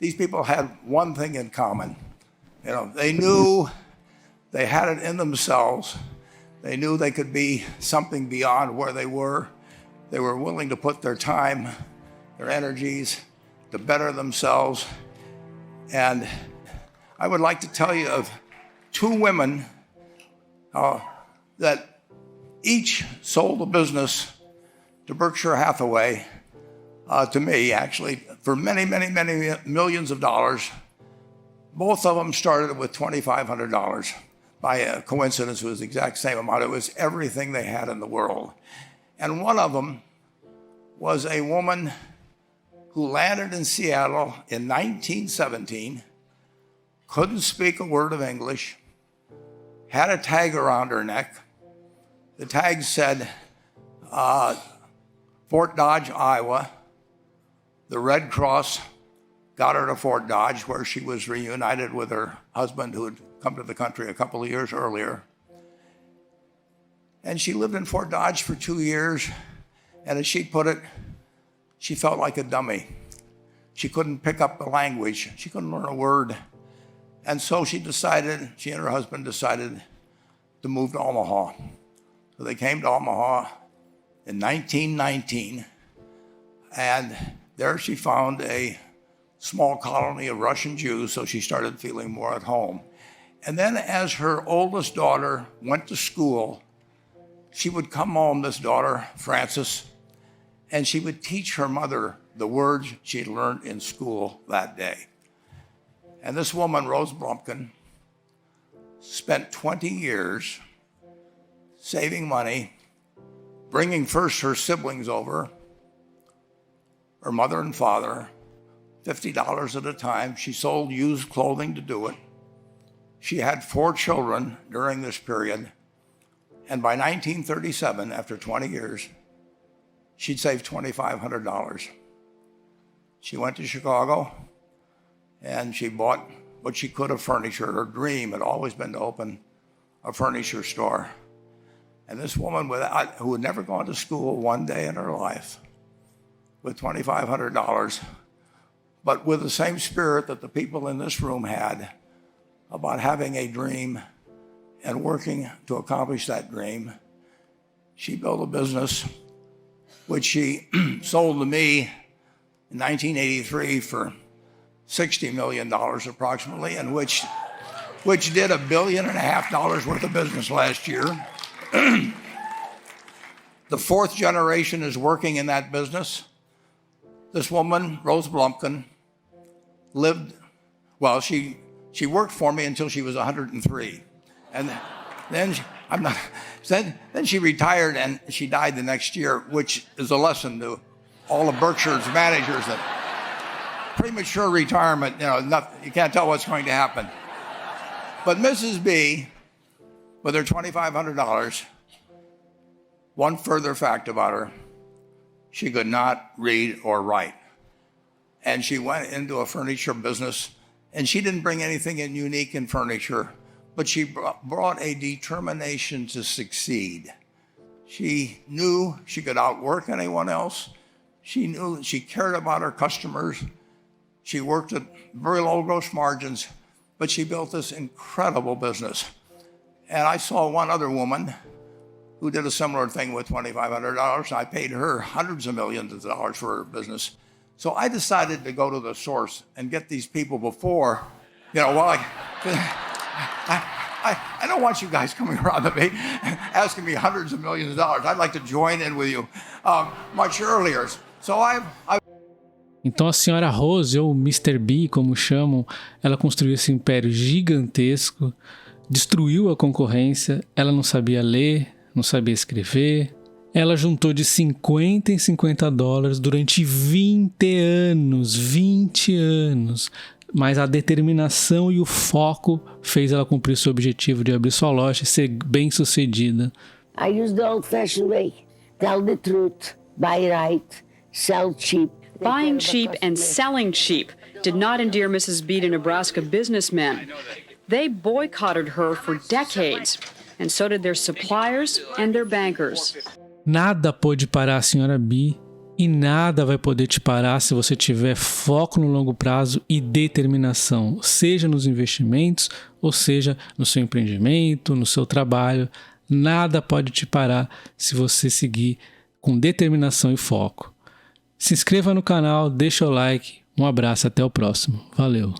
these people had one thing in common. They knew they had it in themselves. They knew they could be something beyond where they were. They were willing to put their time, their energies to better themselves. And I would like to tell you of two women that each sold a business to Berkshire Hathaway, to me actually, for many, many, many millions of dollars. Both of them started with $2,500. By a coincidence, it was the exact same amount. It was everything they had in the world. And one of them was a woman who landed in Seattle in 1917, couldn't speak a word of English, had a tag around her neck. The tag said, Fort Dodge, Iowa. The Red Cross got her to Fort Dodge, where she was reunited with her husband who had come to the country a couple of years earlier. And she lived in Fort Dodge for 2 years, and as she put it, she felt like a dummy. She couldn't pick up the language. She couldn't learn a word. And so she and her husband decided to move to Omaha. So they came to Omaha in 1919, and there she found a small colony of Russian Jews, so she started feeling more at home. And then as her oldest daughter went to school, she would come home, this daughter, Frances, and she would teach her mother the words she'd learned in school that day. And this woman, Rose Blumpkin, spent 20 years saving money, bringing first her siblings over, her mother and father, $50 at a time. She sold used clothing to do it. She had 4 children during this period. And by 1937, after 20 years, she'd saved $2,500. She went to Chicago and she bought what she could of furniture. Her dream had always been to open a furniture store. And this woman who had never gone to school one day in her life, with $2,500, but with the same spirit that the people in this room had about having a dream and working to accomplish that dream, she built a business which she sold to me in 1983 for $60 million approximately, and which did $1.5 billion worth of business last year. The 4th generation is working in that business. This woman, Rose Blumpkin, she worked for me until she was 103. And then she retired and she died the next year, which is a lesson to all of Berkshire's managers that premature retirement, you can't tell what's going to happen. But Mrs. B, with her $2,500, one further fact about her, she could not read or write. And she went into a furniture business, and she didn't bring anything unique in furniture, but she brought a determination to succeed. She knew she could outwork anyone else. She knew she cared about her customers. She worked at very low gross margins, but she built this incredible business. And I saw one other woman who did a similar thing with $2,500. I paid her hundreds of millions of dollars for her business. So I decided to go to the source and get these people before, I don't want you guys coming around to me asking me hundreds of millions of dollars. I'd like to join in with you much earlier. So Então a senhora Rose, ou Mr. B, como chamam, ela construiu esse império gigantesco, destruiu a concorrência, ela não sabia ler, não sabia escrever. Ela juntou de 50 em 50 dólares durante 20 anos. Mas a determinação e o foco fez ela cumprir seu objetivo de abrir sua loja e ser bem sucedida. I use the old-fashioned way. Tell the truth, buy right, sell cheap. Buying cheap and selling cheap did not endear Mrs. B to Nebraska businessmen. They boycotted her for decades, and so did their suppliers and their bankers. Nada pôde parar a senhora B E nada vai poder te parar se você tiver foco no longo prazo e determinação, seja nos investimentos, ou seja no seu empreendimento, no seu trabalho. Nada pode te parar se você seguir com determinação e foco. Se inscreva no canal, deixa o like. Um abraço, até o próximo. Valeu!